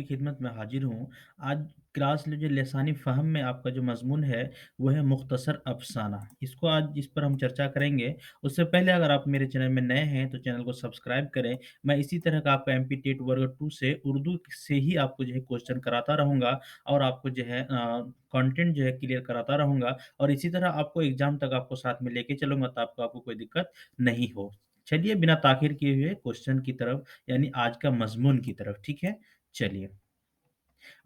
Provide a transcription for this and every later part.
खिदमत में हाज़िर हूँ। आज क्लास जो लसानी फ़हम में आपका जो मज़मून है, वो है मुख़्तसर अफ़साना। इसको आज इस पर हम चर्चा करेंगे। उससे पहले अगर आप मेरे चैनल में नए हैं, तो चैनल को सब्सक्राइब करें। मैं इसी तरह का आपका एमपी टेट वर्ग 2 से उर्दू से ही आपको जो है क्वेश्चन कराता रहूँगा और आपको जो है कंटेंट जो है क्लियर कराता रहूँगा और इसी तरह आपको एग्ज़ाम तक आपको साथ में लेके चलूँगा, तो आपको कोई दिक्कत नहीं हो। चलिए बिना ताख़ीर किए हुए क्वेश्चन की तरफ यानी आज का मज़मून की तरफ, ठीक है? चलिए,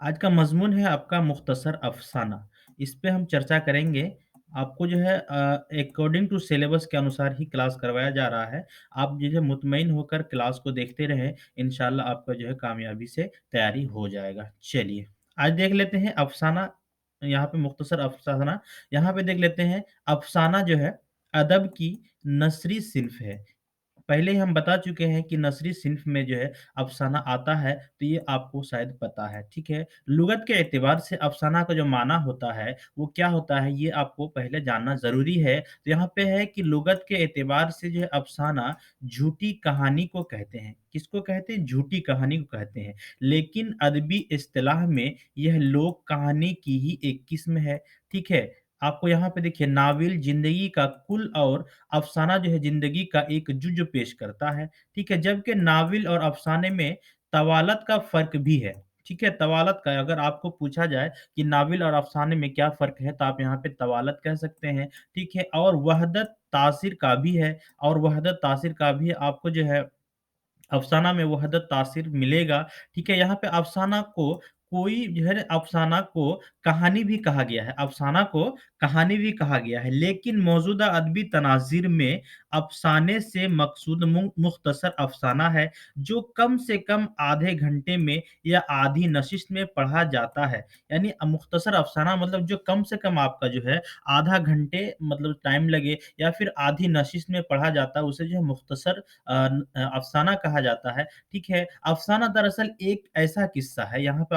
आज का मज़मून है आपका मुख़्तसर अफ़साना। इस पे हम चर्चा करेंगे। आपको जो है अकॉर्डिंग टू सिलेबस के अनुसार ही क्लास करवाया जा रहा है। आप जो है मुतमईन होकर क्लास को देखते रहें, इंशाअल्लाह आपका जो है कामयाबी से तैयारी हो जाएगा। चलिए, आज देख लेते हैं अफ़साना यहाँ पे मुख़्तसर अफ़साना, यहाँ पे देख लेते हैं अफ़साना जो है अदब की नस्री सिन्फ़ है। पहले ही हम बता चुके हैं कि नस्री सिन्फ़ में जो है अफ़साना आता है, तो ये आपको शायद पता है, ठीक है? लुगत के एतबार से अफ़साना का जो माना होता है, वो क्या होता है, ये आपको पहले जानना ज़रूरी है। तो यहाँ पे है कि लुगत के एतबार से जो है अफ़साना झूठी कहानी को कहते हैं। किसको कहते हैं? झूठी कहानी को कहते हैं। लेकिन अदबी इस्तिलाह में यह लोक कहानी की ही एक किस्म है, ठीक है? आपको यहाँ पे देखिए नाविल ज़िंदगी का कुल और अफ़साना जो है ज़िंदगी का एक जुज़ पेश करता है, ठीक है? जबकि नावल और अफ़साने में तवालत का फ़र्क भी है, ठीक है? तवालत का अगर आपको पूछा जाए कि नावल और अफ़साने में क्या फ़र्क है, तो आप यहाँ पे तवालत कह सकते हैं, ठीक है? और वहदत तासीर का भी है और वहदत तासीर का भी आपको जो है अफ़साना में वहदत तासीर मिलेगा, ठीक है? यहाँ पे अफ़साना को कोई जो है अफ़साना को कहानी भी कहा गया है अफ़साना को कहानी भी कहा गया है, लेकिन मौजूदा अदबी तनाज़िर में अफ़साने से मकसूद मुख़्तसर अफ़साना है, जो कम से कम आधे घंटे में या आधी नशिस्त में पढ़ा जाता है। यानी मुख़्तसर अफ़साना मतलब जो कम से कम आपका जो है आधा घंटे मतलब टाइम लगे या फिर आधी नशिस्त में पढ़ा जाता है, उसे जो है मुख़्तसर अफ़साना कहा जाता है, ठीक है? अफ़साना दरअसल एक ऐसा किस्सा है, यहाँ पे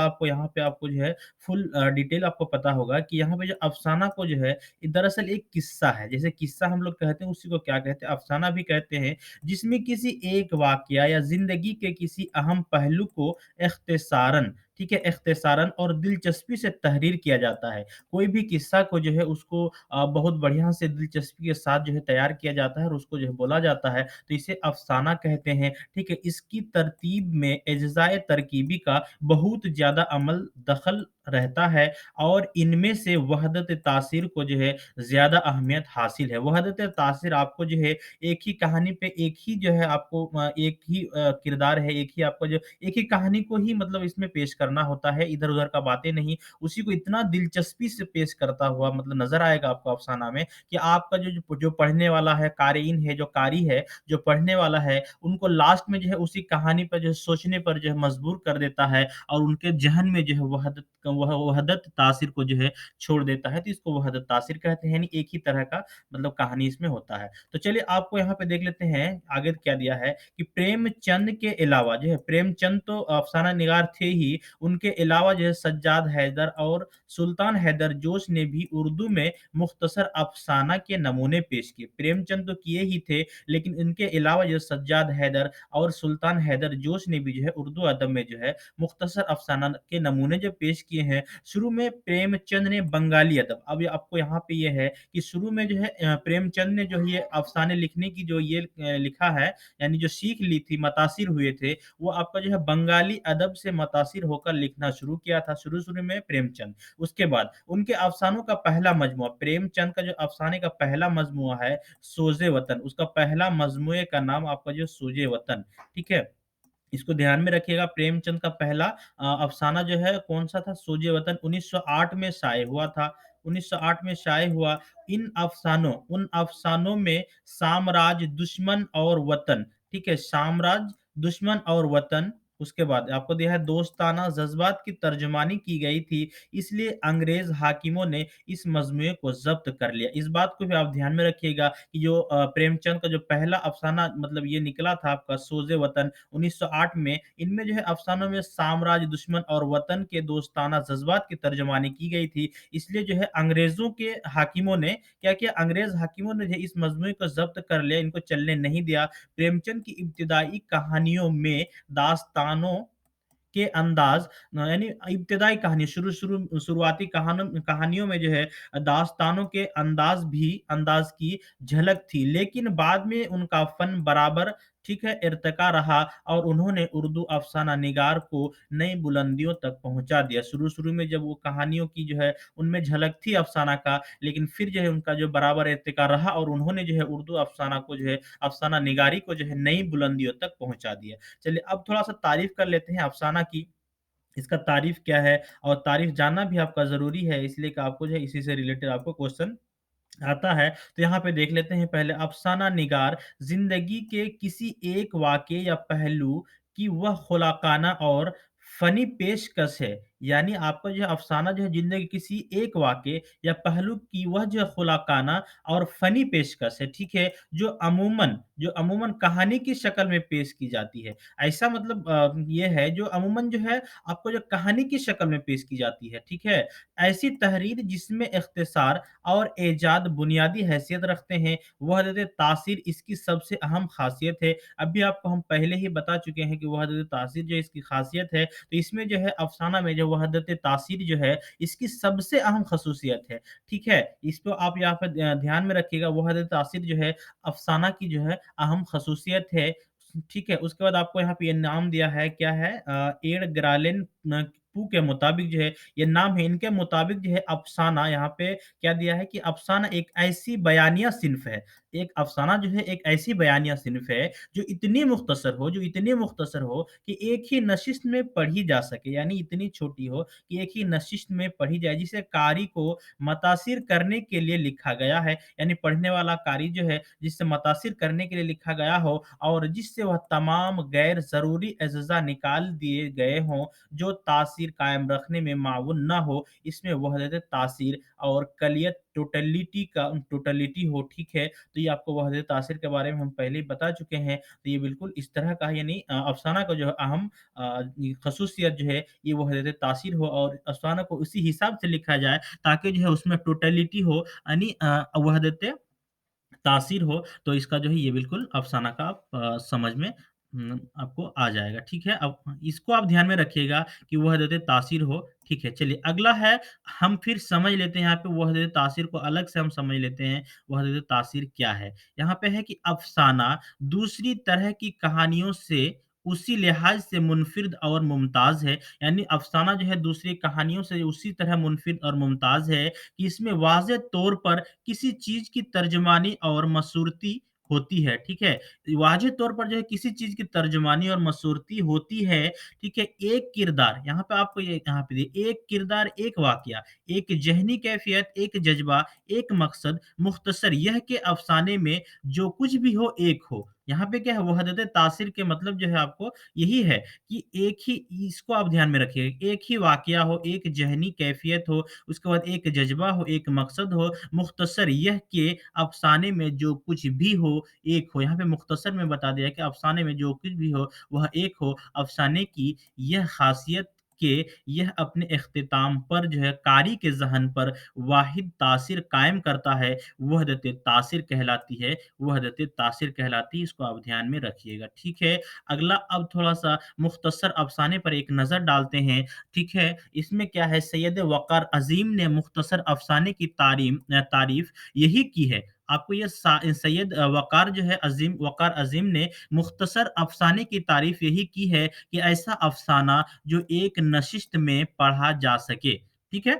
आपको जो है फुल डिटेल आपको पता होगा कि यहाँ पे जो अफ़साना को जो है, ये दरअसल एक किस्सा है। जैसे किस्सा हम लोग कहते हैं, उसी को क्या कहते हैं? अफ़साना भी कहते हैं, जिसमें किसी एक वाक़या या ज़िंदगी के किसी अहम पहलू को इख्तिसारन, ठीक है? इख्तिसारन और दिलचस्पी से तहरीर किया जाता है। कोई भी किस्सा को जो है उसको बहुत बढ़िया से दिलचस्पी के साथ जो है तैयार किया जाता है और उसको जो है बोला जाता है, तो इसे अफ़साना कहते हैं, ठीक है? इसकी तरतीब में अज्ज़ाए तरकीबी का बहुत ज़्यादा अमल दख़ल रहता है और इनमें से वहदत तासीर को जो है ज़्यादा अहमियत हासिल है। वहदत तासीर आपको जो है एक ही कहानी पे एक ही जो है आपको एक ही किरदार है, एक ही आपका जो एक ही कहानी को ही मतलब इसमें पेश करना होता है, इधर-उधर का बातें नहीं। उसी को इतना दिलचस्पी से पेश करता हुआ मतलब नज़र आएगा आपको अफ़साना में कि आपका जो पढ़ने वाला है, क़ारिईन है, जो क़ारी है, जो पढ़ने वाला है, उनको लास्ट में जो है उसी कहानी पर जो है सोचने पर जो है मजबूर कर देता है और उनके ज़हन में जो है वहदत तासीर को जो है छोड़ देता है, तो इसको वहदत तासीर कहते हैं, यानी एक ही तरह का मतलब कहानी इसमें होता है। तो चलिए आपको यहाँ पे देख लेते हैं, आगे क्या दिया है कि प्रेमचंद के अलावा जो है प्रेमचंद तो अफ़साना निगार थे ही, उनके अलावा जो है सज्जाद हैदर और सुल्तान हैदर जोश ने भी उर्दू में मुख्तसर अफ़साना के नमूने पेश किए। प्रेमचंद तो किए ही थे, लेकिन इनके अलावा जो सज्जाद हैदर और सुल्तान हैदर जोश ने भी जो है उर्दू अदब में जो है मुख्तसर अफ़साना के नमूने जो पेश किए हैं। शुरू में प्रेमचंद ने बंगाली अदब अब ये आपको यहाँ पे ये है कि शुरू में जो है प्रेमचंद ने जो ये अफ़साने लिखने की जो ये लिखा है, यानी जो सीख ली थी, मुतासिर हुए थे, वो आपका जो है बंगाली अदब से मुतासिर होकर लिखना शुरू किया था शुरू-शुरू में प्रेमचंद। उसके बाद उनके अफ़सानों का पहला मजमूआ प्रेमचंद का जो अफ़साने का पहला मजमूआ है, सोज़े वतन, उसका पहला मजमूए का नाम आपका जो सोज़े वतन, ठीक है? इसको ध्यान में रखिएगा प्रेमचंद का पहला अफ़साना जो है कौन-सा था? सोज़े वतन 1908 में शाये हुआ था। 1908 में शाये हुआ। उन अफ़सानों में साम्राज्य, दुश्मन और वतन, ठीक है? साम्राज्य, दुश्मन और वतन, उसके बाद आपको दिया है दोस्ताना जज़्बात की तर्जुमानी की गई थी, इसलिए अंग्रेज़ हाकिमों ने इस मजमूए को ज़ब्त कर लिया। इस बात को भी आप ध्यान में रखिएगा कि जो प्रेमचंद का जो पहला अफ़साना मतलब ये निकला था आपका सोज़े वतन 1908 में, इनमें जो है अफ़सानों में साम्राज्य, दुश्मन और वतन के दोस्ताना जज़्बात की तर्जुमानी की गई थी। इसलिए जो है अंग्रेज़ों के हाकिमों ने क्या किया? अंग्रेज़ हाकिमों ने जो है इस मजमूए को ज़ब्त कर लिया, इनको चलने नहीं दिया। प्रेमचंद की इब्तिदाई कहानियों में दास्तानों के अंदाज़ यानी इब्तिदाई कहानी शुरुआती कहानियों में जो है दास्तानों के अंदाज़ की झलक थी, लेकिन बाद में उनका फ़न बराबर ठीक है, इर्तिका रहा और उन्होंने उर्दू अफ़साना निगार को नई बुलंदियों तक पहुँचा दिया। शुरू-शुरू में जब वो कहानियों की जो है उनमें झलक थी अफ़साना का, लेकिन फिर जो है उनका जो बराबर इर्तिका रहा और उन्होंने जो है उर्दू अफ़साना को जो है अफ़साना निगारी को जो है नई बुलंदियों तक पहुँचा दिया। चलिए अब थोड़ा-सा तारीफ़ कर लेते हैं अफ़साना की। इसका तारीफ़ क्या है और तारीफ़ जानना भी आपका ज़रूरी है इसलिए कि आपको जो है इसी से रिलेटेड आपको क्वेश्चन आता है। तो यहाँ पे देख लेते हैं पहले अफ़साना निगार ज़िंदगी के किसी एक वाक़ये या पहलू की वह खुलाकाना और फ़नी पेशकश है। यानी आपका जो है अफ़साना जो है ज़िंदगी के किसी एक वाक़ये या पहलू की वह जो है खुलाकाना और फ़नी पेशकश है, ठीक है? जो अमूमन कहानी की शक्ल में पेश की जाती है। ऐसा मतलब ये है जो अमूमन जो है आपको जो कहानी की शक्ल में पेश की जाती है, ठीक है? ऐसी तहरीर जिसमें इख्तिसार और एजाद बुनियादी हैसियत रखते हैं, वहदत तासीर इसकी सबसे अहम ख़ासियत है। अभी आपको हम पहले ही बता चुके हैं कि वहदत तासीर जो इसकी ख़ासियत है, तो इसमें जो है अफ़साना में जो वहदत तासीर जो है, इसकी सबसे अहम ख़ुसूसियत है, ठीक है? इसको आप यहाँ पे ध्यान में रखिएगा वहदत तासीर जो है, अफ़साना की जो है अहम ख़ुसूसियत है, ठीक है? उसके बाद आपको यहाँ पे ये नाम दिया है, क्या है एड ग्रालिन न पू के मुताबिक जो है ये नाम है, इनके मुताबिक जो है अफ़साना यहाँ पे क्या दिया है कि अफ़साना एक ऐसी बयानिया सिन्फ़ है। एक अफ़साना जो है एक ऐसी बयानिया सिन्फ़ है जो इतनी मुख़्तसर हो कि एक ही नशिस्त में पढ़ी जा सके, यानी इतनी छोटी हो कि एक ही नशिस्त में पढ़ी जाए, जिसे कारी को मुतासिर करने के लिए लिखा गया है। यानी पढ़ने वाला कारी जो है जिससे मुतासिर करने के लिए लिखा गया हो और जिससे वह तमाम गैर ज़रूरी अज़्ज़ा निकाल दिए गए हों, जो तासीर कायम रखने में माऊन ना हो, इसमें वहदत तासीर और कलियत टोटलिटी हो, ठीक है? तो ये आपको वहदत तासीर के बारे में हम पहले ही बता चुके हैं, तो ये बिल्कुल इस तरह का है यानी अफ़साना का जो है अहम ख़ुसूसियत जो है, ये वहदत तासीर हो और अफ़साना को उसी हिसाब से लिखा जाए ताकि जो है उसमें टोटलिटी हो यानी वहदत तासीर हो, तो इसका जो है ये बिल्कुल अफ़साना का आप समझ में आपको आ जाएगा, ठीक है? अब इसको आप ध्यान में रखिएगा कि वहदत तासीर हो, ठीक है? चलिए अगला है हम फिर समझ लेते हैं यहाँ पे वहदत तासीर को अलग से हम समझ लेते हैं, वहदत तासीर क्या है? यहाँ पे है कि अफ़साना दूसरी तरह की कहानियों से उसी लिहाज से मुनफ़िर्द और मुमताज़ है, यानी अफ़साना जो है दूसरी कहानियों से उसी तरह मुनफ़िर्द और मुमताज़ है कि इसमें वाज़ेह तौर पर किसी चीज़ की तर्जुमानी और मसूरती होती है, ठीक है? वाज़ेह तौर पर जो है किसी चीज़ की तर्जुमानी और मसूरती होती है, ठीक है? एक किरदार यहाँ पे आपको ये यहाँ पे देखिए एक किरदार, एक वाक़या, एक ज़हनी कैफ़ियत, एक जज़्बा, एक मकसद, मुख़्तसर यह कि अफ़साने में जो कुछ भी हो, एक हो। यहाँ पे क्या है वहदत तासीर के मतलब जो है आपको यही है कि एक ही इसको आप ध्यान में रखिए, एक ही वाक़या हो, एक ज़हनी कैफ़ियत हो, उसके बाद एक जज़्बा हो, एक मकसद हो, मुख़्तसर यह कि अफ़साने में जो कुछ भी हो, एक हो। यहाँ पे मुख़्तसर में बता दिया कि अफ़साने में जो कुछ भी हो, वह एक हो। अफ़साने की यह ख़ासियत कि यह अपने इख्तिताम पर जो है कारी के ज़हन पर वाहिद तासीर कायम करता है, वहदत तासीर कहलाती है वहदत तासीर कहलाती है, इसको आप ध्यान में रखिएगा, ठीक है? अगला अब थोड़ा-सा मुख़्तसर अफ़साने पर एक नज़र डालते हैं, ठीक है? इसमें क्या है सैयद वक़ार अज़ीम ने मुख़्तसर अफ़साने की तारीफ़ यही की है। आपको ये सैयद वक़ार जो है वक़ार अज़ीम ने मुख़्तसर अफ़साने की तारीफ़ यही की है कि ऐसा अफ़साना जो एक नशिस्त में पढ़ा जा सके, ठीक है?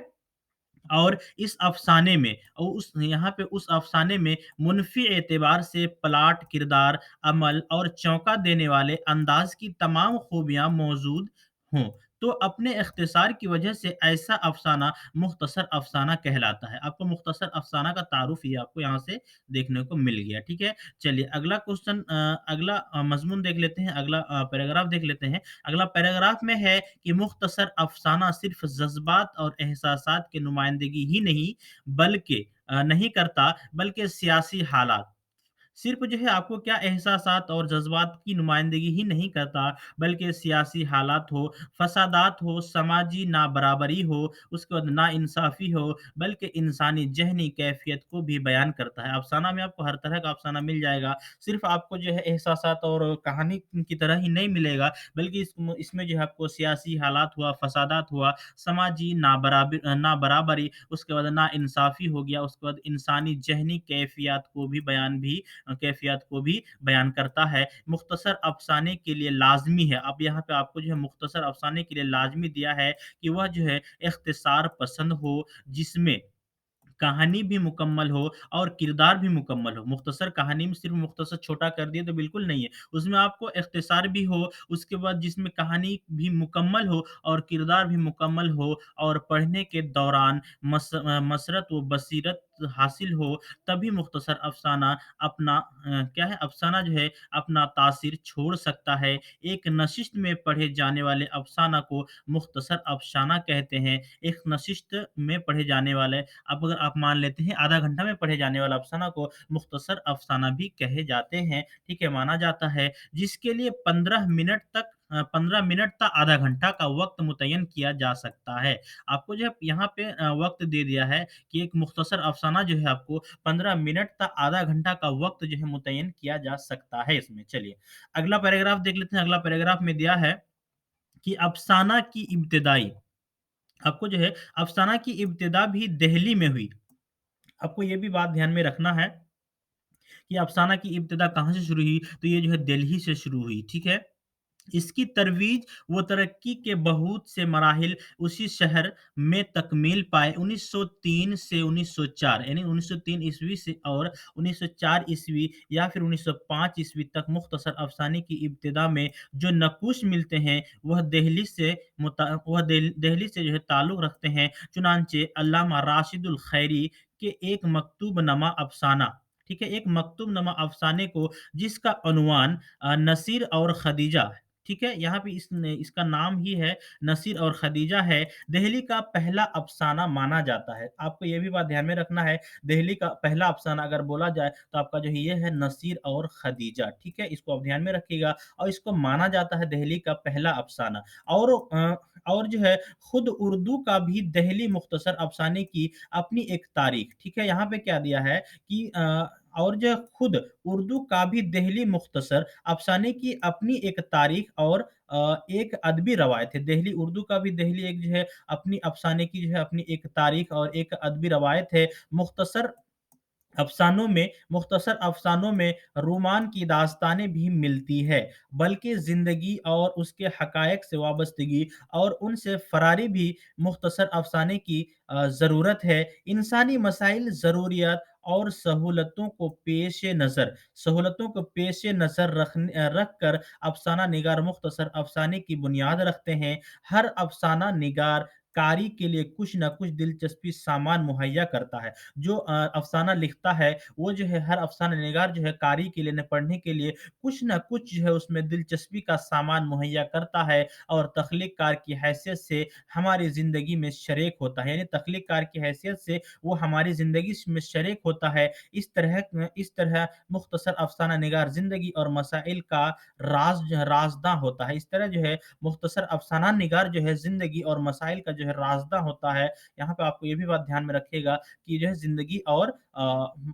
और इस अफ़साने में उस यहाँ पे उस अफ़साने में मुनफ़ी एतबार से प्लॉट, किरदार, अमल और चौंका देने वाले अंदाज़ की तमाम खूबियाँ मौजूद हों। तो अपने इख्तिसार की वजह से ऐसा अफ़साना मुख़्तसर अफ़साना कहलाता है। आपको मुख़्तसर अफ़साना का तारुफ़ ये आपको यहाँ से देखने को मिल गया, ठीक है? चलिए अगला क्वेश्चन अगला मज़मून देख लेते हैं, अगला पैराग्राफ देख लेते हैं। अगला पैराग्राफ में है कि मुख्तसर अफ़साना सिर्फ़ जज़्बात और एहसासात की नुमाइंदगी ही नहीं बल्कि नहीं करता बल्कि सियासी हालात सिर्फ़ जो है आपको क्या एहसासात और जज़्बात की नुमाइंदगी ही नहीं करता, बल्कि सियासी हालात हो, फ़सादात हो, समाजी ना-बराबरी हो, उसके बाद नाइंसाफ़ी हो, बल्कि इंसानी ज़हनी कैफ़ियत को भी बयान करता है। अफ़साना में आपको हर तरह का अफ़साना मिल जाएगा, सिर्फ़ आपको जो है एहसासात और कहानी की तरह ही नहीं मिलेगा, बल्कि इसमें जो है आपको सियासी हालात हुआ, फ़सादात हुआ, समाजी ना-बराबरी, उसके बाद नाइंसाफ़ी हो गया, उसके बाद इंसानी ज़हनी कैफ़ियत को भी बयान करता है। मुख्तसर अफ़साने के लिए लाज़मी है, अब यहाँ पे आपको जो है मुख्तसर अफ़साने के लिए लाज़मी दिया है कि वह जो है इख्तिसार पसंद हो, जिसमें कहानी भी मुकम्मल हो और किरदार भी मुकम्मल हो। मुख्तसर कहानी में सिर्फ़ मुख्तसर छोटा कर दिए तो बिल्कुल नहीं है। उसमें आपको इख्तिसार भी हो, उसके बाद जिसमें कहानी भी मुकम्मल हो और किरदार भी मुकम्मल हो और पढ़ने के दौरान मसरत व बसीरत हासिल हो, तभी मुख्तसर अफ़साना क्या है अफ़साना जो है अपना तासीर छोड़ सकता है। एक नशिस्त में पढ़े जाने वाले अफ़साना को मुख्तसर अफ़साना कहते हैं। एक नशिस्त में पढ़े जाने वाले अब अगर आप मान लेते हैं आधा घंटा में पढ़े जाने वाला अफ़साना को मुख्तसर अफ़साना भी कहे जाते हैं, ठीक है? माना जाता है, जिसके लिए 15 मिनट ता आधा घंटा का वक़्त मुतय्यन किया जा सकता है। आपको जो है यहाँ पे वक़्त दे दिया है कि एक मुख्तसर अफ़साना जो है आपको 15 मिनट ता आधा घंटा का वक़्त जो है मुतय्यन किया जा सकता है इसमें। चलिए, अगला पैराग्राफ देख लेते हैं, अगला पैराग्राफ में दिया है कि अफ़साना की इब्तिदाई आपको जो है अफ़साना की इब्तिदा भी दहली में हुई। आपको ये भी बात ध्यान में रखना है कि अफ़साना की इब्तिदा कहाँ से शुरू हुई, तो ये जो है दिल्ली से शुरू हुई, ठीक है? इसकी तरवीज व तरक्की के बहुत से मराहिल उसी शहर में तकमील पाए। 1903 से 1904 यानी 1903 ईस्वी से और 1904 ईस्वी या फिर 1905 ईस्वी तक मुख्तसर अफ़साने की इब्तिदा में जो नक़ूश मिलते हैं, वह देहली से जो है ताल्लुक़ रखते हैं। चुनांचे अल्लामा राशिदुल खैरी के एक मकतूब नमा अफ़साना, ठीक है? एक मकतूब नमा अफ़साने को जिसका उन्वान नसीर और खदीजा, ठीक है? यहाँ पे इसका नाम ही है नसीर और खदीजा है, दहली का पहला अफ़साना माना जाता है। आपको ये भी बात ध्यान में रखना है, दहली का पहला अफ़साना अगर बोला जाए तो आपका जो है ये है नसीर और खदीजा, ठीक है? इसको आप ध्यान में रखिएगा और इसको माना जाता है दहली का पहला अफ़साना और जो है खुद उर्दू का भी दहली मुख्तसर अफ़साने की अपनी एक तारीख, ठीक है? यहाँ पे क्या दिया है कि और जो खुद उर्दू का भी दहली मुख्तसर अफ़साने की अपनी एक तारीख और एक अदबी रवायत है। दहली उर्दू का भी दहली एक जो है अपनी अफ़साने की जो है अपनी एक तारीख और एक अदबी रवायत है। मुख्तसर अफ़सानों में रोमान की दास्तानें भी मिलती है, बल्कि ज़िंदगी और उसके हक़ाइक़ से वाबस्तगी और उनसे फ़रारी भी मुख्तसर अफ़साने की ज़रूरत है। इंसानी मसाइल, ज़रूरियात और सहूलतों को पेश-ए-नज़र रख कर अफ़साना निगार मुख्तसर अफ़साने की बुनियाद रखते हैं। हर अफ़साना निगार कारी के लिए कुछ न कुछ दिलचस्पी सामान मुहैया करता है। जो अफ़साना लिखता है, वो जो है हर अफ़साना निगार जो है कारी के लिए पढ़ने के लिए कुछ न कुछ जो है उसमें दिलचस्पी का सामान मुहैया करता है और तख्लीक कार की हैसियत से हमारी ज़िंदगी में शरीक होता है। यानी तख्लीक कार की हैसियत से वो हमारी ज़िंदगी में शरीक होता है। इस तरह मुख्तसर अफ़साना निगार ज़िंदगी और मसाइल का राज़दां होता है। इस तरह जो है मुख्तसर अफ़साना निगार जो है ज़िंदगी और मसाइल का जो है राज़दां होता है। यहाँ पे आपको ये भी बात ध्यान में रखिएगा कि जो है ज़िंदगी और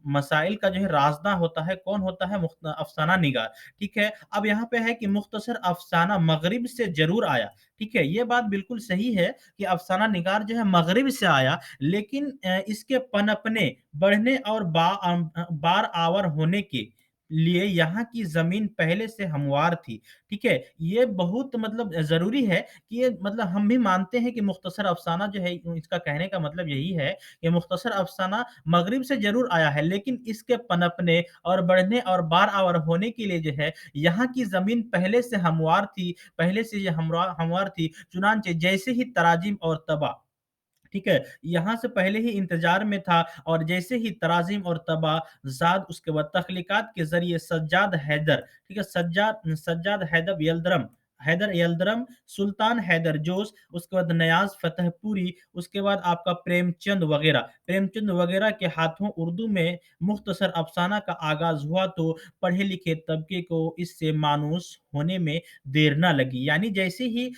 मसाइल का जो है राज़दां होता है, कौन होता है? अफ़साना निगार, ठीक है? अब यहाँ पे है कि मुख्तसर अफ़साना मग़रिब से ज़रूर आया, ठीक है? ये बात बिल्कुल सही है कि अफ़साना निगार जो है मग़रिब से आया, लेकिन इसके पनपने, बढ़ने और बार आवर होने के लिए यहाँ की ज़मीन पहले से हमवार थी, ठीक है? ये बहुत मतलब ज़रूरी है कि ये मतलब हम भी मानते हैं कि मुख्तसर अफ़साना जो है इसका कहने का मतलब यही है कि मुख्तसर अफ़साना मग़रिब से ज़रूर आया है, लेकिन इसके पनपने और बढ़ने और बार-आवर होने के लिए जो है, यहाँ की ज़मीन पहले से ये हमवार थी, चुनांचे जैसे ही तराजिम और तबा, ठीक है? यहाँ से पहले ही इंतज़ार में था और जैसे ही तराजिम और तबाज़ाद उसके बाद तख़्लीक़ात के ज़रिए सज्जाद हैदर, ठीक है? सज्जाद सज्जाद हैदर यल्दरम हैदर यलदरम, सुल्तान हैदर जोश, उसके बाद नयाज़ फ़तेहपुरी, उसके बाद आपका प्रेमचंद वग़ैरह। प्रेमचंद वग़ैरह के हाथों उर्दू में मुख्तसर अफ़साना का आगाज़ हुआ तो पढ़े-लिखे तबके को इससे मानूस होने में देर ना लगी। यानी जैसे ही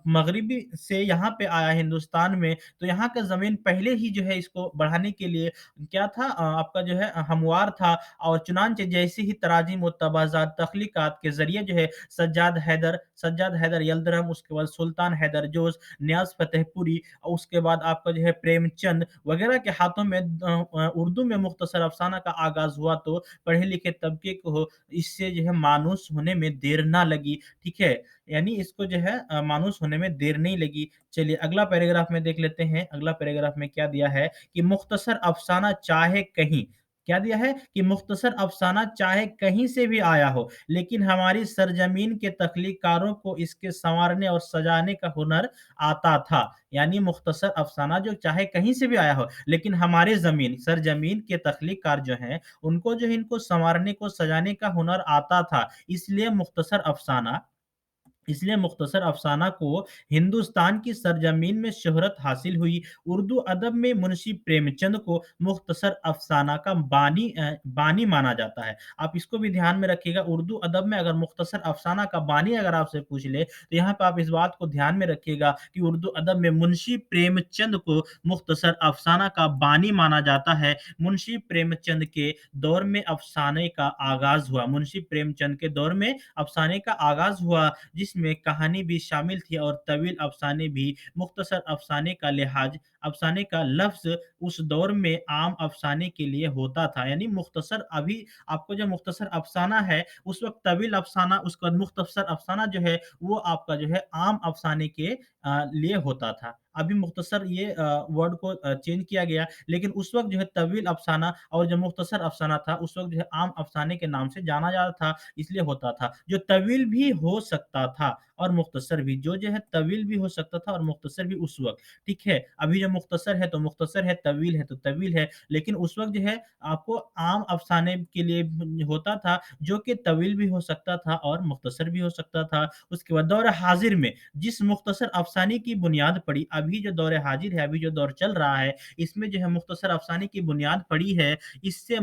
मग़रिबी से यहाँ पे आया हिंदुस्तान में, तो यहाँ का ज़मीन पहले ही जो है इसको बढ़ाने के लिए क्या था, आपका जो है हमवार था, और चुनांचे जैसे ही तराजीम व तबाज़ात तख़लीक़ात के ज़रिए जो है सज्जाद हैदर यल्दरम, उसके बाद सुल्तान हैदर जोश, नियाज़ फ़तेहपुरी, और उसके बाद आपका जो है प्रेमचंद वग़ैरह के हाथों में उर्दू में मुख्तसर अफ़साना का आगाज़ हुआ तो पढ़े-लिखे तबके को इससे जो है मानूस होने में देर ना लगी, ठीक है? यानी इसको जो है मानूस होने में देर नहीं लगी। चलिए अगला पैराग्राफ में देख लेते हैं, अगला पैराग्राफ में क्या दिया है कि मुख्तसर अफ़साना चाहे कहीं, क्या दिया है कि मुख्तसर अफ़साना चाहे कहीं से भी आया हो, लेकिन हमारी सरज़मीन के तख्लीक़कारों को इसके सँवारने और सजाने का हुनर आता था। यानी मुख्तसर अफ़साना जो चाहे कहीं से भी आया हो, लेकिन हमारे ज़मीन सरज़मीन के तख्लीक़कार जो हैं, उनको जो है इनको सँवारने को, सजाने का हुनर आता था। इसलिए मुख्तसर अफ़साना को हिंदुस्तान की सरज़मीन में शोहरत हासिल हुई। उर्दू अदब में मुंशी प्रेमचंद को मुख्तसर अफ़साना का बानी माना जाता है। आप इसको भी ध्यान में रखिएगा, उर्दू अदब में अगर मुख्तसर अफ़साना का बानी अगर आपसे पूछ ले, तो यहाँ पे आप इस बात को ध्यान में रखिएगा कि उर्दू अदब में मुंशी प्रेमचंद को मुख्तसर अफ़साना का बानी माना जाता है। मुंशी प्रेमचंद के दौर में अफ़साने का आगाज़ हुआ। मुंशी प्रेमचंद के दौर में अफ़साने का आगाज़ हुआ, जिसमें कहानी भी शामिल थी और तवील अफ़साने भी। मुख्तसर अफ़साने का लफ्ज़ उस दौर में आम अफ़साने के लिए होता था। यानी मुख्तसर, अभी आपको जो मुख्तसर अफ़साना है, उस वक़्त तवील अफ़साना, उसके बाद मुख्तसर अफ़साना जो है, वो आपका जो है आम अफ़साने के लिए होता था। अभी मुख्तसर ये वर्ड को चेंज किया गया, लेकिन उस वक़्त जो है तवील अफ़साना और जो मुख्तसर अफ़साना था, उस वक़्त जो है आम अफ़साने के नाम से जाना जाता था, इसलिए होता था। जो तवील भी हो सकता था और मुख्तसर भी, जो है तवील भी हो सकता था और मुख्तसर भी उस वक़्त, ठीक है? अभी जो मुख्तसर है तो मुख्तसर है, तवील है तो तवील है, लेकिन उस वक़्त जो है आपको आम अफ़साने के लिए होता था, जो कि तवील भी हो सकता था और मुख्तसर भी हो सकता था। उसके बाद दौर हाज़िर में जिस मुख्तसर अफ़साने की बुनियाद पड़ी, अभी जो दौर हाज़िर है, अभी जो दौर चल रहा है, इसमें जो है मुख्तसर अफ़साने की बुनियाद पड़ी है, इससे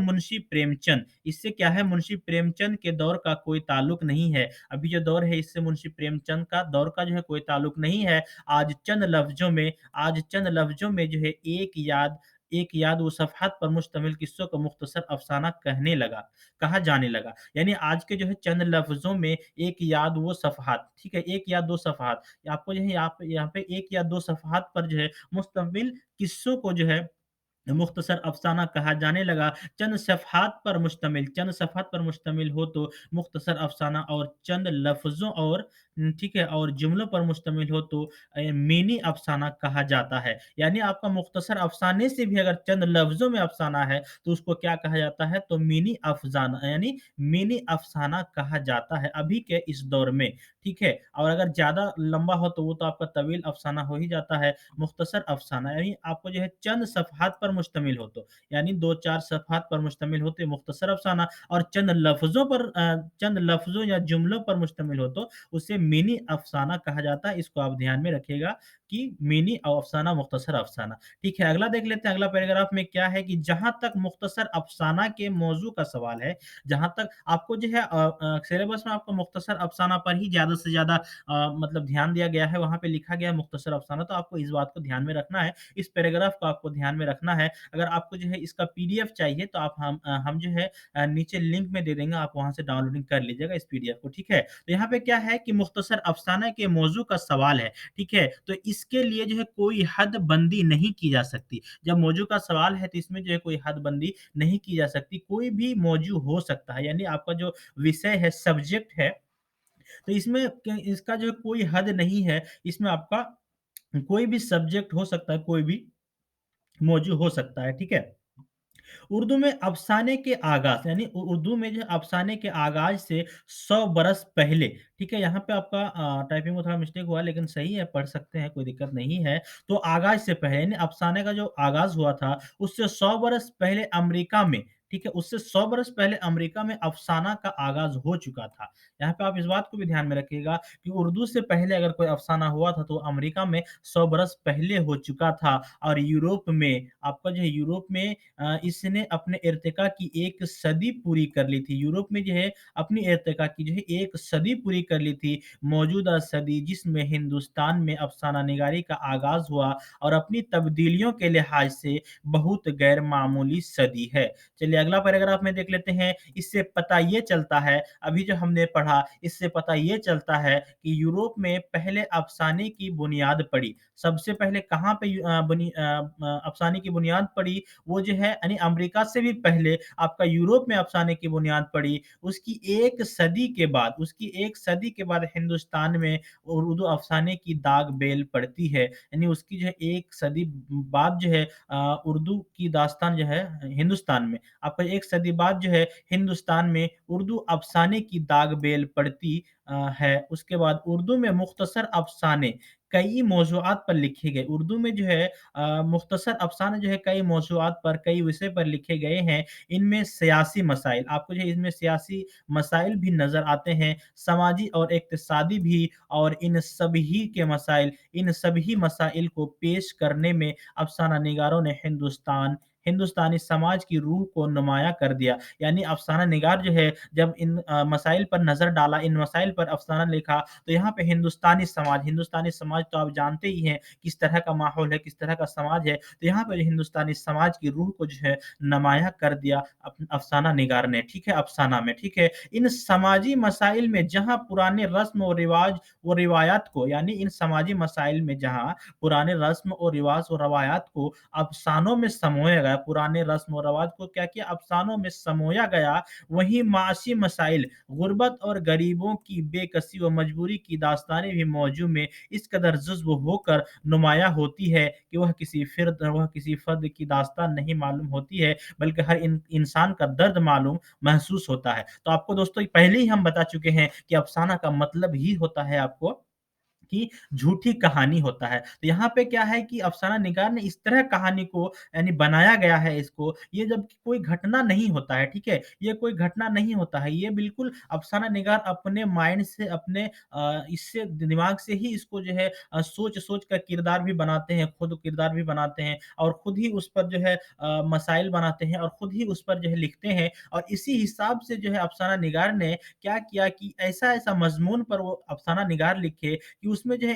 क्या है, मुंशी प्रेमचंद के दौर का कोई ताल्लुक नहीं है। अभी जो दौर है, इससे मुंशी प्रेमचंद का दौर का जो है कोई ताल्लुक नहीं है। आज चंद लफ्ज़ों में जो है एक याद व सफ़हात पर मुश्तमिल किस्सों को मुख्तसर अफ़साना कहा जाने लगा। यानी आज के जो है चंद लफ्ज़ों में एक याद व सफ़हात, ठीक है? 1 या 2 सफ़हात, आपको जो है यहाँ पे 1 या 2 सफ़हात पर जो है मुश्तमिल किस्सों को जो है मुख्तसर अफ़साना कहा जाने लगा। चंद सफ़हात पर मुश्तमिल हो तो मुख्तसर अफ़साना, और चंद लफ्ज़ों और ठीक है, और जुमलों पर मुश्तमिल हो तो मिनी अफ़साना कहा जाता है। यानी आपका मुख्तसर अफ़साने से भी अगर चंद लफ्ज़ों में अफ़साना है, तो उसको क्या कहा जाता है, तो मिनी अफ़साना कहा जाता है अभी के इस दौर में, ठीक है? और अगर ज़्यादा लंबा हो तो वो तो आपका तवील अफ़साना हो ही जाता है। मुख्तसर अफ़साना यानी आपको जो है चंद सफ़हात पर मुश्तमिल हो तो, यानी 2-4 सफ़हात पर मुश्तमिल हो तो मुख्तसर अफ़साना, और चंद लफ्ज़ों या जुमलों पर मुश्तमिल हो तो उसे मिनी अफ़साना कहा जाता है। इसको आप ध्यान में रखिएगा कि मिनी अफ़साना, मुख्तसर अफ़साना। ठीक है, अगला देख लेते हैं, अगला पैराग्राफ में क्या है कि जहाँ तक मुख्तसर अफ़साना के मौज़ू का सवाल है, जहाँ तक आपको जो है सिलेबस में आपको मुख्तसर अफ़साना पर ही ज़्यादा से ज़्यादा मतलब ध्यान दिया गया है, वहाँ पे लिखा गया है मुख्तसर अफ़साना, तो आपको इस बात को ध्यान में रखना है, इस पैराग्राफ को आपको ध्यान में रखना है। अगर आपको जो है इसका पीडीएफ चाहिए तो हम जो है नीचे लिंक में दे देंगे, आप वहाँ से डाउनलोडिंग कर लीजिएगा इस पीडीएफ को, ठीक है? तो यहाँ पे क्या है कि मुख्तसर अफ़साना के मौज़ू का सवाल है, ठीक है? तो इसके लिए जो है कोई हद बंदी नहीं की जा सकती। जब मौज़ू का सवाल है तो इसमें जो है कोई हद बंदी नहीं की जा सकती, कोई भी मौज़ू हो सकता है, यानी आपका जो विषय है, सब्जेक्ट है, तो इसमें इसका जो कोई हद नहीं है, इसमें आपका कोई भी सब्जेक्ट हो सकता है, कोई भी मौजू हो सकता है, ठीक है? उर्दू में अफ़साने के आगाज़, यानी उर्दू में जो है अफ़साने के आगाज़ से 100 बरस पहले, ठीक है? यहाँ पे आपका टाइपिंग में थोड़ा मिस्टेक हुआ, लेकिन सही है, पढ़ सकते हैं, कोई दिक्कत नहीं है। तो आगाज़ से पहले यानी अफ़साने का जो आगाज़ हुआ था, उससे 100 बरस पहले अमरीका में, ठीक है? उससे 100 बरस पहले अमेरिका में अफ़साना का आगाज़ हो चुका था। यहाँ पे आप इस बात को भी ध्यान में रखिएगा कि उर्दू से पहले अगर कोई अफ़साना हुआ था, तो अमेरिका में 100 बरस पहले हो चुका था और यूरोप में आपका जो है यूरोप में इसने अपने इर्तिका की 1 सदी पूरी कर ली थी। यूरोप में जो है अपनी इर्तिका की जो है 1 सदी पूरी कर ली थी। मौजूदा सदी जिसमें हिंदुस्तान में अफ़साना निगारी का आगाज़ हुआ और अपनी तब्दीलियों के लिहाज से बहुत गैर मामूली सदी है। चलिए अगला पैराग्राफ में देख लेते हैं। इससे पता ये चलता है, अभी जो हमने पढ़ा, इससे पता ये चलता है कि यूरोप में पहले अफ़साने की बुनियाद पड़ी। सबसे पहले कहाँ पे अफ़साने की बुनियाद पड़ी, वो जो है यानी अमेरिका से भी पहले आपका यूरोप में अफ़साने की बुनियाद पड़ी। उसकी 1 सदी के बाद हिंदुस्तान में उर्दू अफ़साने की दाग बेल पड़ती है। यानी उसकी जो है 1 सदी बाद जो है उर्दू की दास्तान जो है हिंदुस्तान में आपका 1 सदी बाद जो है हिंदुस्तान में उर्दू अफ़साने की दाग बेल पड़ती है। उसके बाद उर्दू में मुख्तसर अफ़साने कई मौज़ूआत पर लिखे गए। उर्दू में जो है मुख्तसर अफ़साने जो है कई मौज़ूआत पर, कई विषय पर लिखे गए हैं। इनमें सियासी मसाइल आपको जो है इसमें सियासी मसाइल भी नज़र आते हैं, समाजी और इक़्तिसादी भी और इन सभी मसाइल को पेश करने में अफ़साना निगारों ने हिंदुस्तानी समाज की रूह को नुमायाँ कर दिया। यानी अफ़साना निगार जो है जब इन मसाइल पर नज़र डाला, इन मसाइल पर अफ़साना लिखा, तो यहाँ पे हिंदुस्तानी समाज तो आप जानते ही हैं किस तरह का माहौल है, किस तरह का समाज है। तो यहाँ पे हिंदुस्तानी समाज की रूह को जो है नुमायाँ कर दिया अफ़साना निगार ने, ठीक है? अफ़साना में, ठीक है? इन समाजी मसाइल में जहाँ पुराने रस्म और रिवाज व रिवायात को यानी इन समाजी मसाइल में जहाँ पुराने रस्म और रिवाज और रवायात को अफ़सानों में समोया गया, पुराने रस्म और रवाज को क्या किया अफ़सानों में समोया गया, वहीं माशी मसाइल, गुर्बत और गरीबों की बेकसी व मजबूरी की दास्तानें भी मौजू में इस कदर जुज़्ब होकर नुमायाँ होती है कि वह किसी फ़र्द की दास्तान नहीं मालूम होती है, बल्कि हर इंसान का दर्द मालूम महसूस होता है। तो आपको दोस्तों पहले ही हम बता चुके हैं कि अफ़साना का मतलब ही होता है आपको कि झूठी कहानी होता है। तो यहाँ पे क्या है कि अफ़साना निगार ने इस तरह कहानी को यानी बनाया गया है इसको, ये जब कोई घटना नहीं होता है, ठीक है? ये कोई घटना नहीं होता है, ये बिल्कुल अफ़साना निगार अपने माइंड से अपने इससे दिमाग से ही इसको जो है सोच-सोच कर किरदार भी बनाते हैं, खुद किरदार भी बनाते हैं और खुद ही उस पर जो है मसाइल बनाते हैं और खुद ही उस पर जो है लिखते हैं और इसी हिसाब से जो है अफ़साना निगार ने क्या किया कि ऐसा-ऐसा मज़मून पर वो अफ़साना निगार लिखे कि उसमें जो है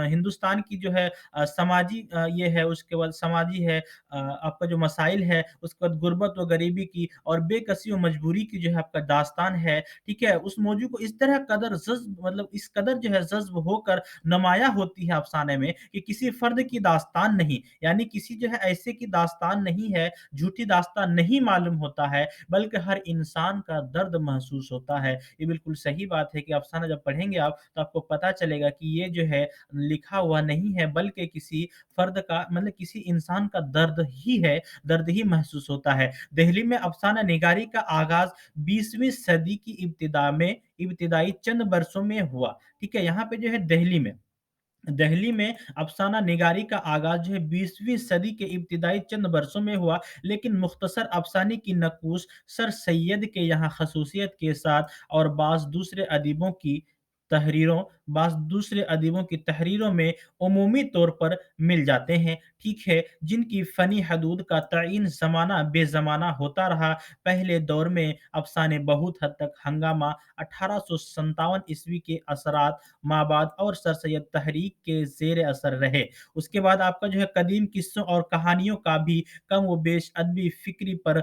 हिंदुस्तान की जो है समाजी ये है, उसके बाद समाजी है आपका जो मसाइल है, उसके बाद गुर्बत व गरीबी की और बेकसी व मजबूरी की जो है आपका दास्तान है, ठीक है? उस मौजू को इस तरह कदर जज़्ब मतलब इस कदर जो है जज़्ब होकर नुमायाँ होती है अफ़साने में कि किसी फ़र्द की दास्तान नहीं, यानी किसी जो है ऐसे की दास्तान नहीं है, झूठी दास्तान नहीं मालूम होता है, बल्कि हर इंसान का दर्द महसूस होता है। ये बिल्कुल सही बात है कि अफ़साना जब पढ़ेंगे आप तो आपको पता चलेगा कि ये जो है लिखा हुआ नहीं है बल्कि किसी फ़र्द का मतलब किसी इंसान का दर्द ही महसूस होता है। दिल्ली में अफ़साना निगारी का आगाज़ 20वीं सदी की इब्तिदाई चंद बरसों में हुआ। ठीक है? यहाँ पे जो है दिल्ली में अफ़साना निगारी का आगाज़ जो है 20वीं सदी के इब्तिदाई चंद बरसों में हुआ, लेकिन मुख्तसर अफ़साने की नक़ूश सर सैयद के यहाँ ख़ुसूसियत के साथ और बाज़ दूसरे अदीबों की तहरीरों में उमूमी तौर पर मिल जाते हैं, ठीक है? जिनकी फ़नी हदूद का तयीन ज़माना बे-ज़माना होता रहा। पहले दौर में अफ़साने बहुत हद तक हंगामा 1857 ईस्वी के असरात माबाद और सर सैयद तहरीक के ज़ेर असर रहे। उसके बाद आपका जो है कदीम किस्सों और कहानियों का भी कम व बेश अदबी फ़िक्री पर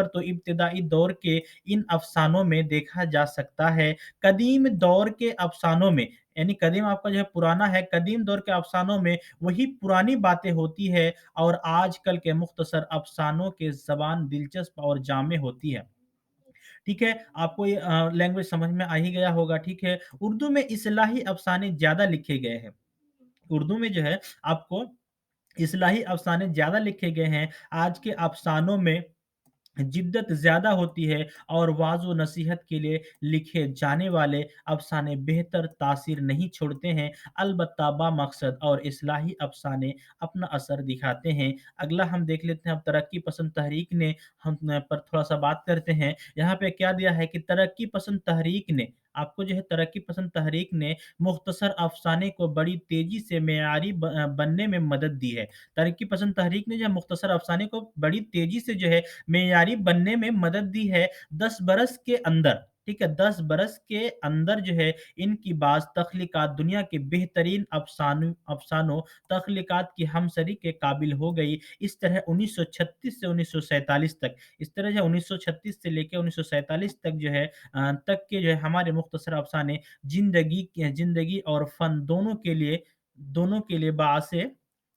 तो इब्तिदाई दौर के इन अफ़सानों में देखा जा सकता है। कदीम दौर के अफ़सानों में यानी कदीम आपका जो है पुराना है, कदीम दौर के अफ़सानों में वही पुरानी बातें होती है और आजकल के मुख्तसर अफ़सानों के ज़बान दिलचस्प और जामे होती है। ठीक है? आपको ये लैंग्वेज समझ में आ ही गया होगा, ठीक है? उर्दू में इस्लाही अफ़साने ज़्यादा लिखे गए हैं। उर्दू में जो है आपको इस्लाही अफ़साने ज़्यादा लिखे गए हैं। आज के अफ़सानों में जिद्दत ज़्यादा होती है और वाज़ व नसीहत के लिए लिखे जाने वाले अफ़साने बेहतर तासीर नहीं छोड़ते हैं, अलबत्ता बामक़सद और इस्लाही अफ़साने अपना असर दिखाते हैं। अगला हम देख लेते हैं, अब तरक्की पसंद तहरीक ने हम पर थोड़ा-सा बात करते हैं। यहाँ पे क्या दिया है कि तरक्की पसंद तहरीक ने आपको जो है तरक्की पसंद तहरीक ने मुख्तसर अफ़साने को बड़ी तेज़ी से मेयारी बनने में मदद दी है। तरक्की पसंद तहरीक ने जो है मुख्तसर अफ़साने को बड़ी तेज़ी से जो है मेयारी बनने में मदद दी है 10 बरस के अंदर, ठीक है? 10 बरस के अंदर जो है इनकी बाज़ तख़्लीक़ात दुनिया के बेहतरीन अफ़सानों तख़्लीक़ात की हमसरी के काबिल हो गई। इस तरह 1936 से 1947 तक, इस तरह जो 1936 से लेके 1947 तक जो है तक के जो है हमारे मुख्तसर अफ़साने ज़िंदगी और फ़न दोनों के लिए बाअसे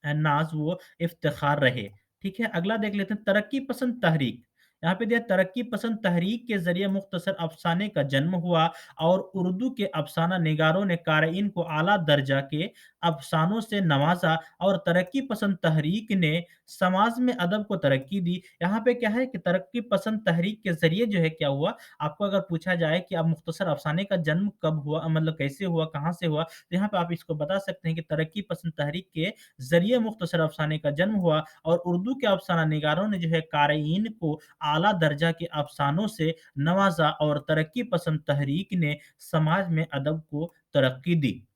नाज़ व इफ़्तिख़ार रहे। ठीक है, अगला देख लेते हैं तरक्की पसंद तहरीक। यहाँ पे दिया तरक्की पसंद तहरीक के ज़रिए मुख्तसर अफ़साने का जन्म हुआ और उर्दू के अफ़साना निगारों ने क़ारिइन को आला दर्जा के अफ़सानों से नवाज़ा और तरक्की पसंद तहरीक ने समाज में अदब को तरक्की दी। यहाँ पे क्या है कि तरक्की पसंद तहरीक के ज़रिए जो है क्या हुआ, आपको अगर पूछा जाए कि अब मुख्तसर अफ़साने का जन्म कब हुआ, मतलब कैसे हुआ, कहाँ से हुआ? तो यहाँ पे आप इसको बता सकते हैं कि तरक्की पसंद तहरीक के ज़रिए मुख्तसर अफ़साने का जन्म हुआ और उर्दू के अफ़साना निगारों ने जो है क़ारिइन को आला दर्जा के अफ़सानों से नवाज़ा और तरक्की पसंद तहरीक ने समाज में अदब को तरक्की दी।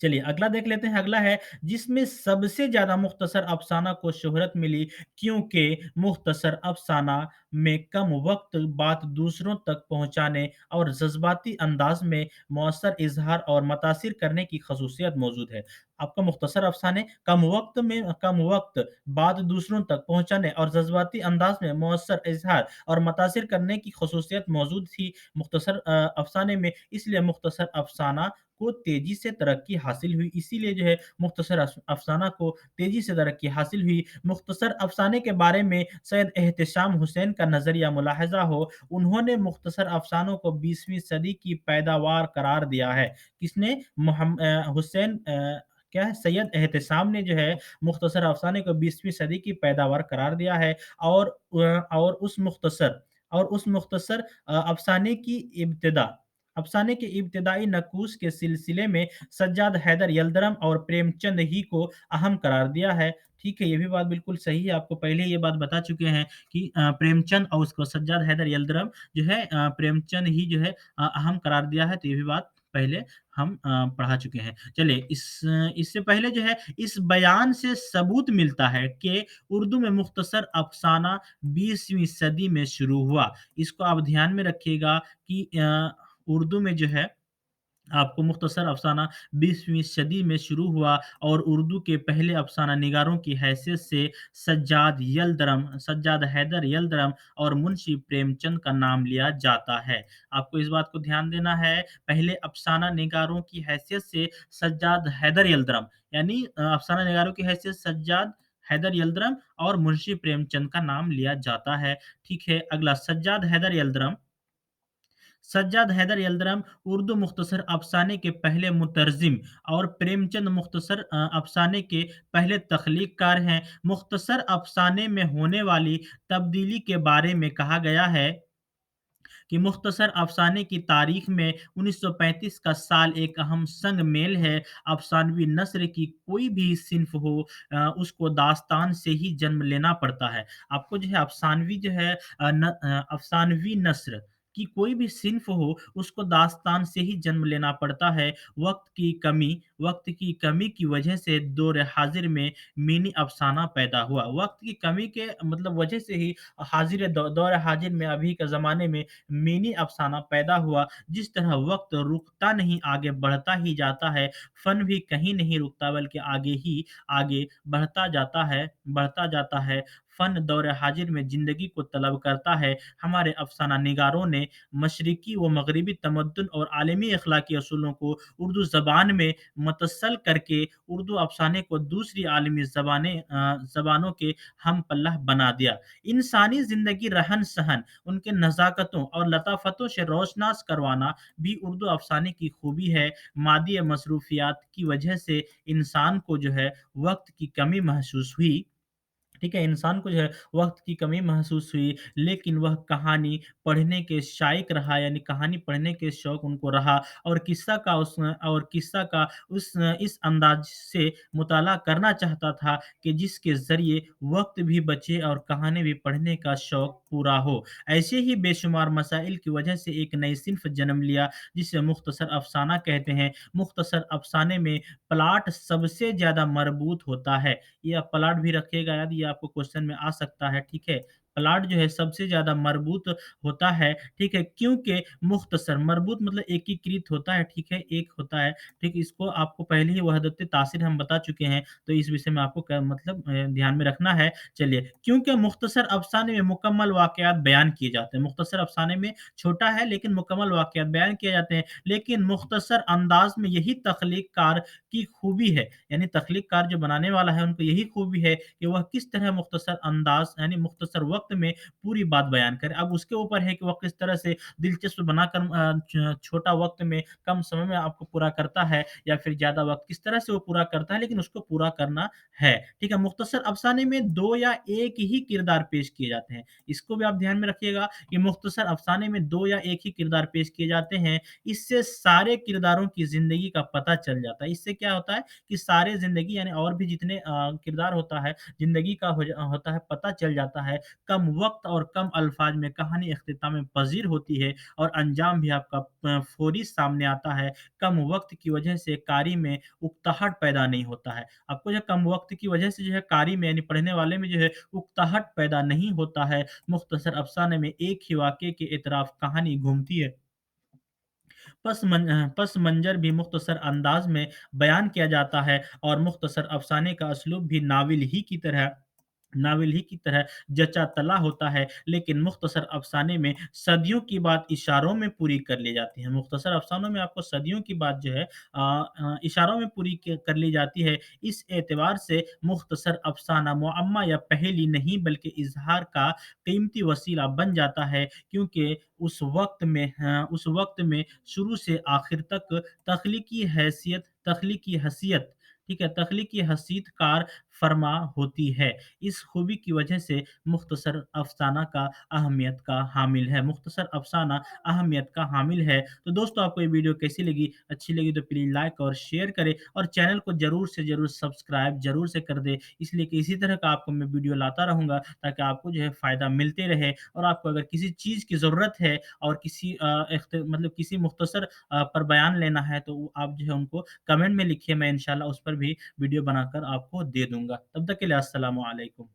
चलिए अगला देख लेते हैं, अगला है जिसमें सबसे ज़्यादा मुख्तसर अफ़साना को शोहरत मिली क्योंकि मुख्तसर अफ़साना में कम वक़्त बात दूसरों तक पहुँचाने और जज़्बाती अंदाज़ में मौसर इज़हार और मुतासिर करने की ख़ुसूसियत मौजूद है। आपका मुख्तसर अफ़साने कम वक़्त बात दूसरों तक पहुँचाने और जज़्बाती अंदाज़ में मौसर इज़हार और मुतासिर करने की ख़ुसूसियत मौजूद थी मुख्तसर अफ़साने में, इसलिए मुख्तसर अफ़साना को तेज़ी से तरक्की हासिल हुई। इसीलिए जो है मुख्तसर अफ़साना को तेज़ी से तरक्की हासिल हुई। मुख्तसर अफ़साने के बारे में सैयद एहतिशाम हुसैन का नज़रिया मुलाहिज़ा हो, उन्होंने मुख्तसर अफ़सानों को 20वीं सदी की पैदावार करार दिया है। किसने? हुसैन क्या है? सैयद एहतिशाम ने जो है मुख्तसर अफ़साने को 20वीं सदी की पैदावार करार दिया है और उस मुख्तसर अफ़साने की अफ़साने के इब्तिदाई नकूस के सिलसिले में सज्जाद हैदर यल्दरम और प्रेमचंद ही को अहम करार दिया है। ठीक है, ये भी बात बिल्कुल सही है, आपको पहले ये बात बता चुके हैं कि प्रेमचंद और उसको सज्जाद हैदर यल्दरम जो है प्रेमचंद ही जो है अहम करार दिया है, तो ये भी बात पहले हम पढ़ा चुके हैं। चलिए इससे पहले जो है इस बयान से सबूत मिलता है कि उर्दू में मुख्तसर अफ़साना 20वीं सदी में शुरू हुआ। इसको आप ध्यान में रखिएगा कि उर्दू में जो है आपको मुख्तसर अफ़साना 20वीं सदी में शुरू हुआ और उर्दू के पहले अफ़साना निगारों की हैसियत से सज्जाद हैदर यल्दरम और मुंशी प्रेमचंद का नाम लिया जाता है। आपको इस बात को ध्यान देना है, पहले अफ़साना निगारों की हैसियत से सज्जाद हैदर यल्दरम यानी अफ़साना निगारों की हैसियत सज्जाद हैदर यल्दरम और मुंशी प्रेमचंद का नाम लिया जाता है। ठीक है, अगला सज्जाद हैदर यल्दरम उर्दू मुख्तसर अफ़साने के पहले मुतरजिम और प्रेमचंद मुख्तसर अफ़साने के पहले तख्लीक़कार हैं। मुख्तसर अफ़साने में होने वाली तब्दीली के बारे में कहा गया है कि मुख्तसर अफ़साने की तारीख़ में 1935 का साल एक अहम संग मेल है। अफ़सानवी नस्र की कोई भी सिन्फ़ हो उसको दास्तान से ही जन्म लेना पड़ता है। आपको जो है अफ़सानवी नस्र की कोई भी सिन्फ़ हो, उसको दास्तान से ही जन्म लेना पड़ता है। वक़्त की कमी की वजह से दौर-ए-हाज़िर में मीनी अफ़साना पैदा हुआ। वक़्त की कमी के मतलब वजह से ही दौर-ए-हाज़िर में अभी के ज़माने में मिनी अफ़साना पैदा हुआ। जिस तरह वक़्त रुकता नहीं, आगे बढ़ता ही जाता है, फ़न भी कहीं नहीं रुकता बल्कि आगे बढ़ता जाता है। फ़न दौर-ए-हाज़िर में ज़िंदगी को तलब करता है। हमारे अफ़साना निगारों ने मशरिकी व मग़रिबी तमद्दुन और आलमी अख़लाक़ी असूलों को उर्दू ज़बान में मुतस्सल करके उर्दू अफ़साने को दूसरी आलमी ज़बानों के हम पल्ला बना दिया। इंसानी ज़िंदगी रहन-सहन, उनके नज़ाकतों और लताफ़तों से रोशनास करवाना भी उर्दू अफ़साने की खूबी है। मादी मसरूफ़ियात की वजह से इंसान को जो है वक़्त की कमी महसूस हुई। ठीक है, इंसान को जो है वक़्त की कमी महसूस हुई, लेकिन वह कहानी पढ़ने के शायक रहा, यानी कहानी पढ़ने के शौक उनको रहा और किस्सा का उस इस अंदाज़ से मुताला करना चाहता था कि जिसके ज़रिए वक़्त भी बचे और कहानी भी पढ़ने का शौक पूरा हो। ऐसे ही बेशुमार मसाइल की वजह से एक नई सिन्फ़ जन्म लिया, जिसे मुख्तसर अफ़साना कहते हैं। मुख्तसर अफ़साने में प्लॉट सबसे ज़्यादा मरबूत होता है। ये आप प्लॉट भी रखिएगा याद, ये आपको क्वेश्चन में आ सकता है, ठीक है? प्लॉट जो है सबसे ज़्यादा मरबूत होता है, ठीक है? क्योंकि मुख्तसर मरबूत मतलब एकीकृत होता है, ठीक है? एक होता है, ठीक? इसको आपको पहले ही वहदत तासीर हम बता चुके हैं, तो इस विषय में आपको क्या मतलब ध्यान में रखना है। चलिए, क्योंकि मुख्तसर अफ़साने में मुकम्मल वाक़यात बयान किए जाते हैं। मुख्तसर अफ़साने में छोटा है लेकिन मुकम्मल वाक़यात बयान किए जाते हैं, लेकिन मुख्तसर अंदाज़ में यही तख़लीक़ कार की खूबी है। यानी तख्लीक़-कार जो बनाने वाला है, उनको यही खूबी है कि वह किस तरह मुख्तसर अंदाज़ यानी मुख्तसर वक़्त में पूरी बात बयान करे। अब उसके ऊपर है कि वह किस तरह से दिलचस्प बनाकर छोटा वक़्त में, कम समय में आपको पूरा करता है या फिर ज़्यादा वक़्त, किस तरह से वो पूरा करता है, लेकिन उसको पूरा करना है। ठीक है? मुख्तसर अफ़साने में 2 या 1 ही किरदार पेश किए जाते हैं। इसको भी आप ध्यान में रखिएगा कि मुख्तसर अफ़साने में 2 या 1 ही किरदार पेश किए जाते हैं। इससे सारे किरदारों की ज़िंदगी का पता चल जाता है। इससे क्या होता है कि सारे ज़िंदगी यानी और भी जितने किरदार होता है, ज़िंदगी का होता है, पता चल जाता है। कम वक़्त और कम अल्फ़ाज़ में कहानी इख्तिताम पज़ीर होती है और अंजाम भी आपका फ़ौरी सामने आता है। कम वक़्त की वजह से कारी में उकताहट पैदा नहीं होता है। आपको जो कम वक़्त की वजह से जो है कारी में यानी पढ़ने वाले में जो है उकताहट पैदा नहीं होता है। मुख्तसर अफ़साने में एक ही वाक़ये के इतराफ़ कहानी घूमती है। पस मंज़र भी मुख्तसर अंदाज़ में बयान किया जाता है और मुख्तसर अफ़साने का असलूब भी नावल ही की तरह जचा-तला होता है, लेकिन मुख्तसर अफ़साने में सदियों की बात इशारों में पूरी कर ली जाती है। मुख्तसर अफ़सानों में आपको सदियों की बात जो है इशारों में पूरी क कर ली जाती है। इस एतबार से मुख्तसर अफ़साना मुअम्मा या पहेली नहीं बल्कि इज़हार का कीमती वसीला बन जाता है, क्योंकि उस वक़्त में शुरू से आखिर तक तख्लीकी हसीयत, ठीक है? तख्लीकी हसीयत कार फ़रमा होती है। इस खूबी की वजह से मुख्तसर अफ़साना का अहमियत का हामिल है। मुख्तसर अफ़साना अहमियत का हामिल है। तो दोस्तों, आपको ये वीडियो कैसी लगी? अच्छी लगी तो प्लीज़ लाइक और शेयर करें और चैनल को ज़रूर से ज़रूर सब्सक्राइब ज़रूर से कर दें। इसलिए कि इसी तरह का आपको मैं वीडियो लाता रहूँगा, ताकि आपको जो है फ़ायदा मिलते रहे और आपको अगर किसी चीज़ की ज़रूरत है और किसी मतलब किसी मुख्तसर पर बयान लेना है, तो वो आप जो है उनको कमेंट में लिखिए, मैं इंशाअल्लाह उस पर भी वीडियो बनाकर आपको दे दूँगा। तब तक के लिए अस्सलामु अलैकुम।